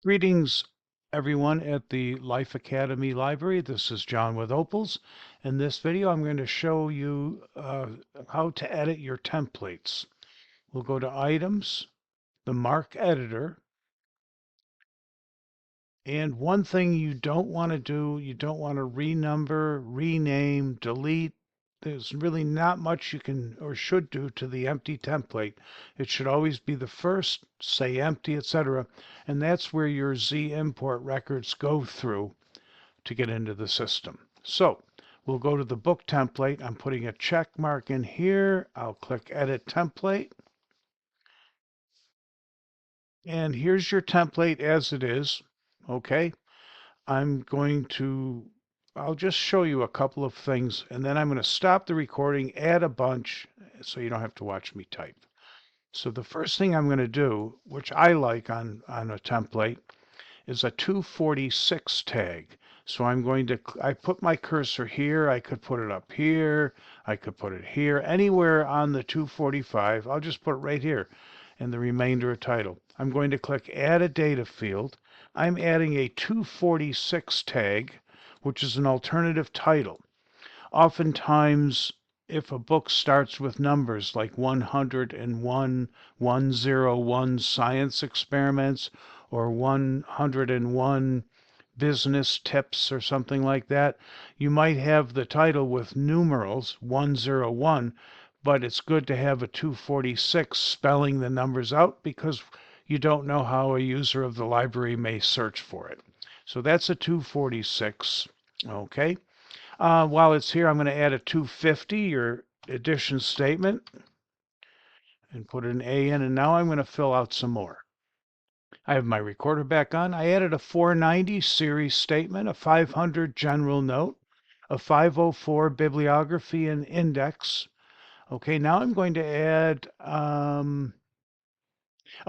Greetings, everyone at the Life Academy Library. This is John with Opals. In this video, I'm going to show you how to edit your templates. We'll go to Items, the Mark Editor, and one thing you don't want to do, you don't want to renumber, rename, delete. There's really not much you can or should do to the empty template. It should always be the first, say empty, etc. And that's where your Z import records go through to get into the system. So we'll go to the book template. I'm putting a check mark in here. I'll click Edit Template. And here's your template as it is. Okay. I'll just show you a couple of things, and then I'm going to stop the recording, add a bunch, so you don't have to watch me type. So the first thing I'm going to do, which I like on a template, is a 246 tag. So I put my cursor here, I could put it up here, I could put it here, anywhere on the 245. I'll just put it right here and the remainder of title. I'm going to click Add a Data Field. I'm adding a 246 tag, which is an alternative title. Oftentimes, if a book starts with numbers like 101, 101 Science Experiments, or 101 Business Tips, or something like that, you might have the title with numerals 101, but it's good to have a 246 spelling the numbers out because you don't know how a user of the library may search for it. So that's a 246. Okay. While it's here, I'm going to add a 250, your addition statement, and put an A in, and now I'm going to fill out some more. I have my recorder back on. I added a 490 series statement, a 500 general note, a 504 bibliography and index. Okay, now I'm going to add a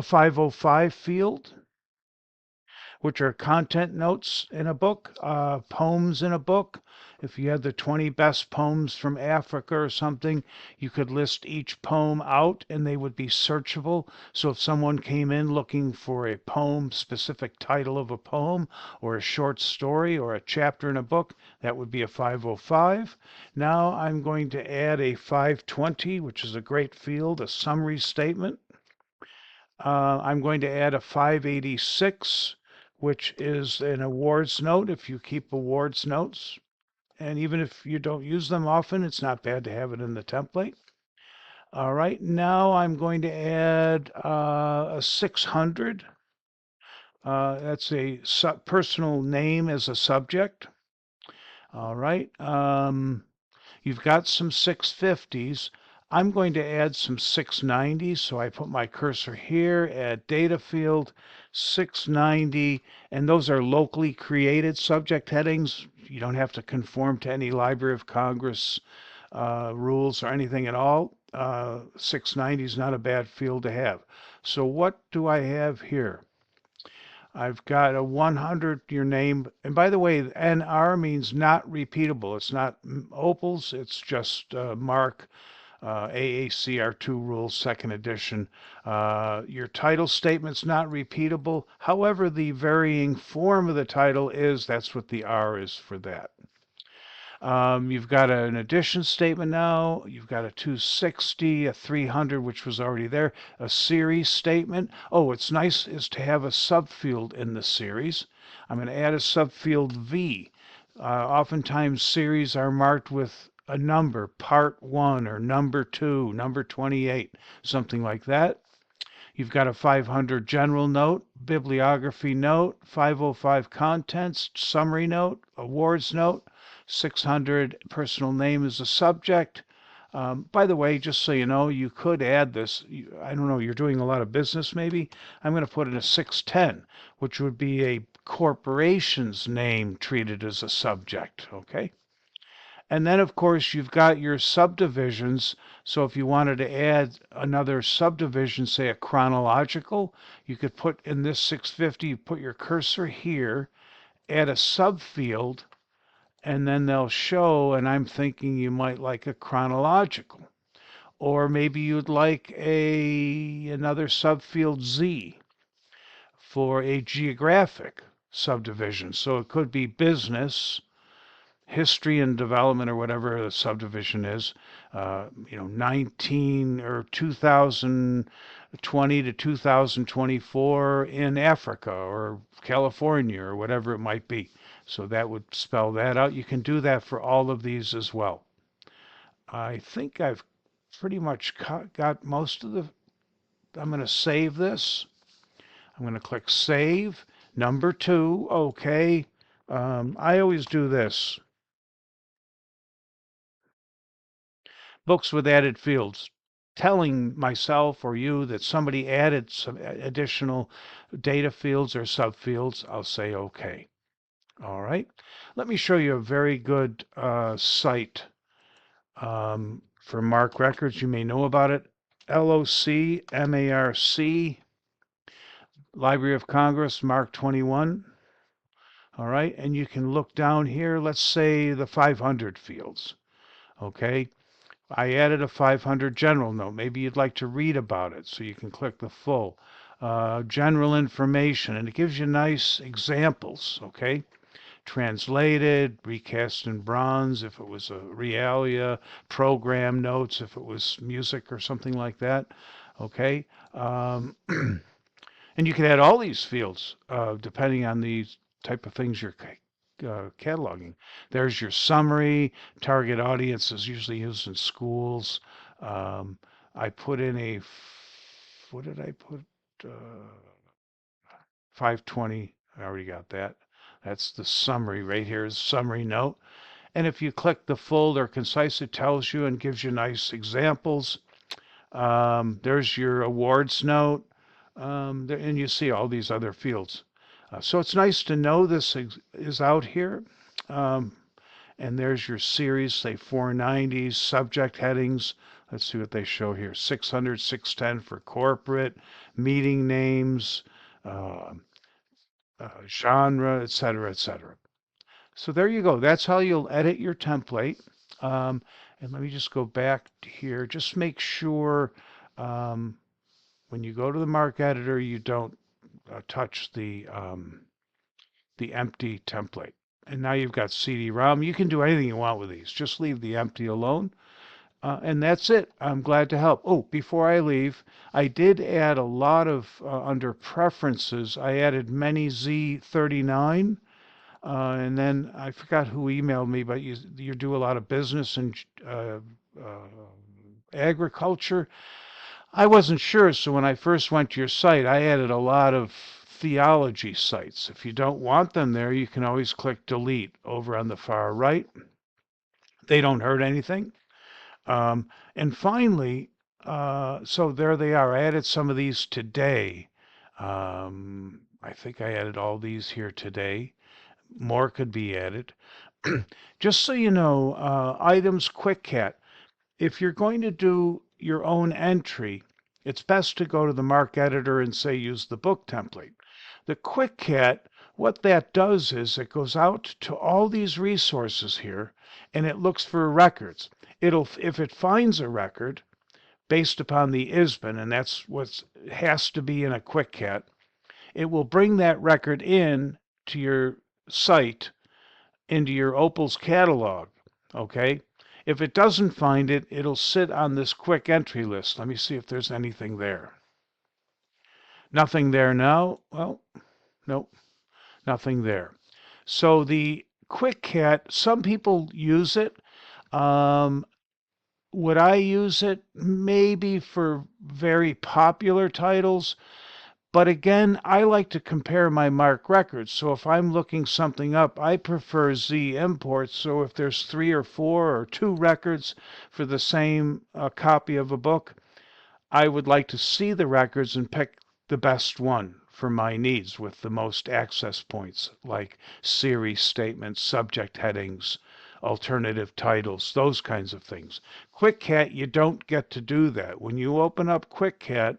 505 field, which are content notes in a book, poems in a book. If you had the 20 best poems from Africa or something, you could list each poem out and they would be searchable. So if someone came in looking for a poem, specific title of a poem, or a short story, or a chapter in a book, that would be a 505. Now I'm going to add a 520, which is a great field, a summary statement. I'm going to add a 586, which is an awards note if you keep awards notes. And even if you don't use them often, it's not bad to have it in the template. All right, now I'm going to add a 600. That's a personal name as a subject. All right, you've got some 650s. I'm going to add some 690s, so I put my cursor here, add data field, 690, and those are locally created subject headings. You don't have to conform to any Library of Congress rules or anything at all. 690 is not a bad field to have. So what do I have here? I've got a 100, your name. And by the way, NR means not repeatable. It's not Opals, it's just Mark AACR2 rules, second edition. Your title statement's not repeatable. However, the varying form of the title is, that's what the R is for that. You've got an addition statement now. You've got a 260, a 300, which was already there, a series statement. Oh, what's nice is to have a subfield in the series. I'm going to add a subfield V. Oftentimes series are marked with a number, part 1 or number 2, number 28, something like that. You've got a 500 general note, bibliography note, 505 contents, summary note, awards note, 600 personal name as a subject. By the way, just so you know, you could add this. I don't know, you're doing a lot of business maybe. I'm going to put in a 610, which would be a corporation's name treated as a subject, okay? And then, of course, you've got your subdivisions. So if you wanted to add another subdivision, say a chronological, you could put in this 650, you put your cursor here, add a subfield, and then they'll show, and I'm thinking you might like a chronological. Or maybe you'd like another subfield Z. for a geographic subdivision. So it could be business, history and development, or whatever the subdivision is, 19 or 2020 to 2024 in Africa or California or whatever it might be. So that would spell that out. You can do that for all of these as well. I think I've pretty much got most of the. I'm going to save this. I'm going to click Save. Number 2, okay. I always do this. Books with added fields. Telling myself or you that somebody added some additional data fields or subfields, I'll say okay. All right. Let me show you a very good site for MARC records. You may know about it. LOC, Library of Congress, MARC 21. All right. And you can look down here, let's say the 500 fields. Okay. I added a 500 general note. Maybe you'd like to read about it, so you can click the full general information, and it gives you nice examples, okay? Translated, recast in bronze if it was a realia, program notes if it was music or something like that, okay? And you can add all these fields depending on the type of things you're cataloging. There's your summary. Target audience is usually used in schools. I put in what did I put? 520. I already got that. That's the summary right here is summary note. And if you click the full or concise, it tells you and gives you nice examples. There's your awards note. And you see all these other fields. So it's nice to know this is out here. And there's your series, say 490s, subject headings. Let's see what they show here. 600, 610 for corporate, meeting names, genre, etc., etc. So there you go. That's how you'll edit your template. And let me just go back here. Just make sure when you go to the MARC editor, you don't touch the empty template. And now you've got CD-ROM. You can do anything you want with these. Just leave the empty alone. And that's it. I'm glad to help. Oh, before I leave, I did add a lot of, under preferences, I added many Z39. And then I forgot who emailed me, but you do a lot of business and agriculture. I wasn't sure, so when I first went to your site, I added a lot of theology sites. If you don't want them there, you can always click delete over on the far right. They don't hurt anything. And finally, so there they are. I added some of these today. I think I added all these here today. More could be added. Just so you know, items QuickCat. If you're going to do your own entry, it's best to go to the MARC editor and say use the book template. The QuickCat, what that does is it goes out to all these resources here and it looks for records. If it finds a record based upon the ISBN, and that's what has to be in a QuickCat, it will bring that record in to your site into your Opals catalog, okay? If it doesn't find it, it'll sit on this quick entry list. Let me see if there's anything there. Nothing there now. Well, nope, nothing there. So the QuickCat, some people use it. Would I use it? Maybe for very popular titles. But again, I like to compare my MARC records. So if I'm looking something up, I prefer Z imports. So if there's 3 or 4 or 2 records for the same copy of a book, I would like to see the records and pick the best one for my needs with the most access points, like series statements, subject headings, alternative titles, those kinds of things. QuickCat, you don't get to do that. When you open up QuickCat,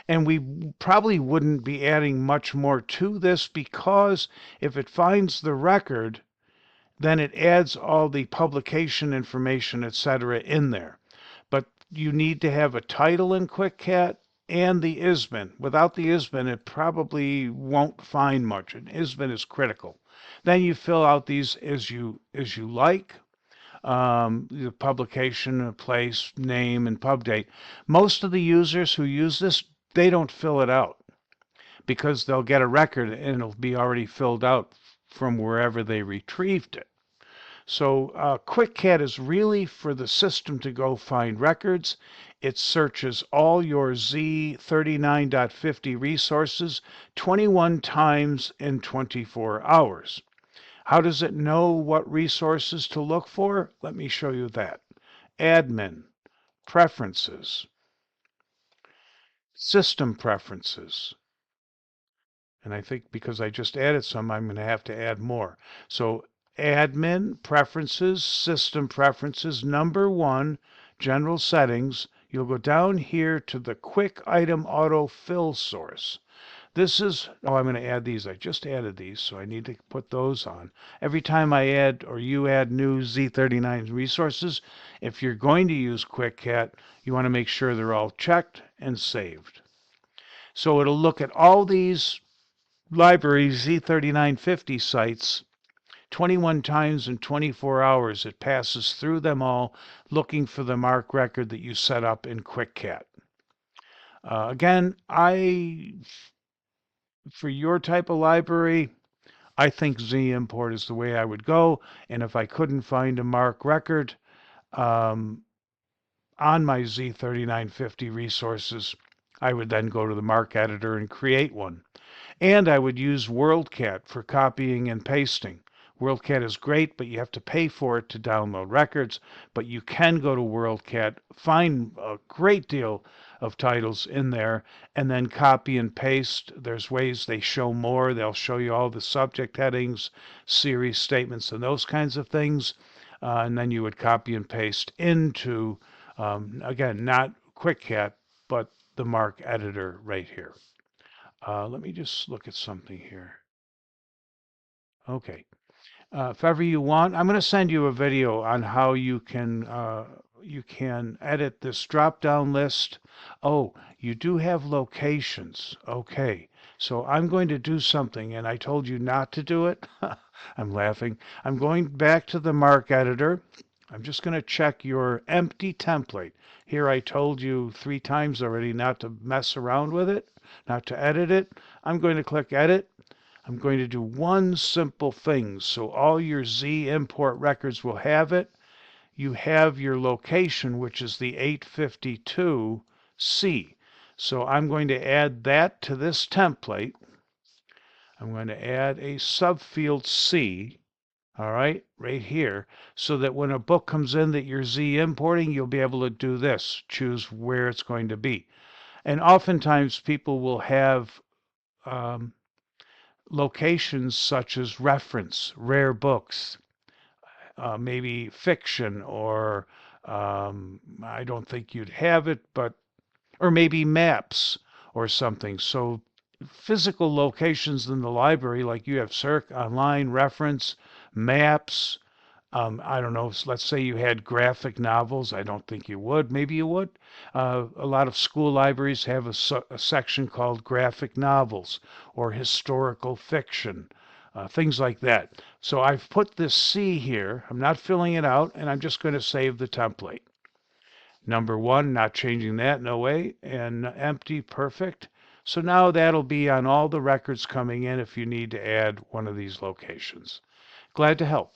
and we probably wouldn't be adding much more to this because if it finds the record, then it adds all the publication information, etc., in there. But you need to have a title in QuickCat and the ISBN. Without the ISBN, it probably won't find much. An ISBN is critical. Then you fill out these as you like. The publication, place, name, and pub date. Most of the users who use this, they don't fill it out because they'll get a record and it'll be already filled out from wherever they retrieved it. So QuickCat is really for the system to go find records. It searches all your Z39.50 resources 21 times in 24 hours. How does it know what resources to look for? Let me show you that. Admin, Preferences, System Preferences. And I think because I just added some, I'm going to have to add more. So Admin, Preferences, System Preferences, number 1, General Settings. You'll go down here to the Quick Item Autofill source. This is, I'm going to add these. I just added these, so I need to put those on. Every time I add or you add new Z39 resources, if you're going to use QuickCat, you want to make sure they're all checked and saved. So it'll look at all these library Z3950 sites 21 times in 24 hours. It passes through them all looking for the MARC record that you set up in QuickCat. Again, for your type of library, I think Z-import is the way I would go. And if I couldn't find a MARC record on my Z3950 resources, I would then go to the MARC editor and create one. And I would use WorldCat for copying and pasting. WorldCat is great, but you have to pay for it to download records. But you can go to WorldCat, find a great deal of titles in there, and then copy and paste. There's ways they show more. They'll show you all the subject headings, series statements, and those kinds of things. And then you would copy and paste into, again, not QuickCat, but the MARC editor right here. Let me just look at something here. Okay. If ever you want, I'm going to send you a video on how you can edit this drop-down list. Oh, you do have locations. Okay. So I'm going to do something, and I told you not to do it. I'm laughing. I'm going back to the MARC editor. I'm just going to check your empty template. Here I told you 3 times already not to mess around with it, not to edit it. I'm going to click Edit. I'm going to do one simple thing. So all your Z-import records will have it. You have your location, which is the 852C. So I'm going to add that to this template. I'm going to add a subfield C. All right, right here, so that when a book comes in that you're Z-importing, you'll be able to do this, choose where it's going to be. And oftentimes people will have locations such as reference, rare books, maybe fiction, or I don't think you'd have it, but, or maybe maps or something. So physical locations in the library, like you have Circ, online, reference, maps. I don't know, let's say you had graphic novels. I don't think you would. Maybe you would. A lot of school libraries have a section called graphic novels or historical fiction, things like that. So I've put this C here. I'm not filling it out, and I'm just going to save the template. Number 1, not changing that, no way. And empty, perfect. So now that'll be on all the records coming in if you need to add one of these locations. Glad to help.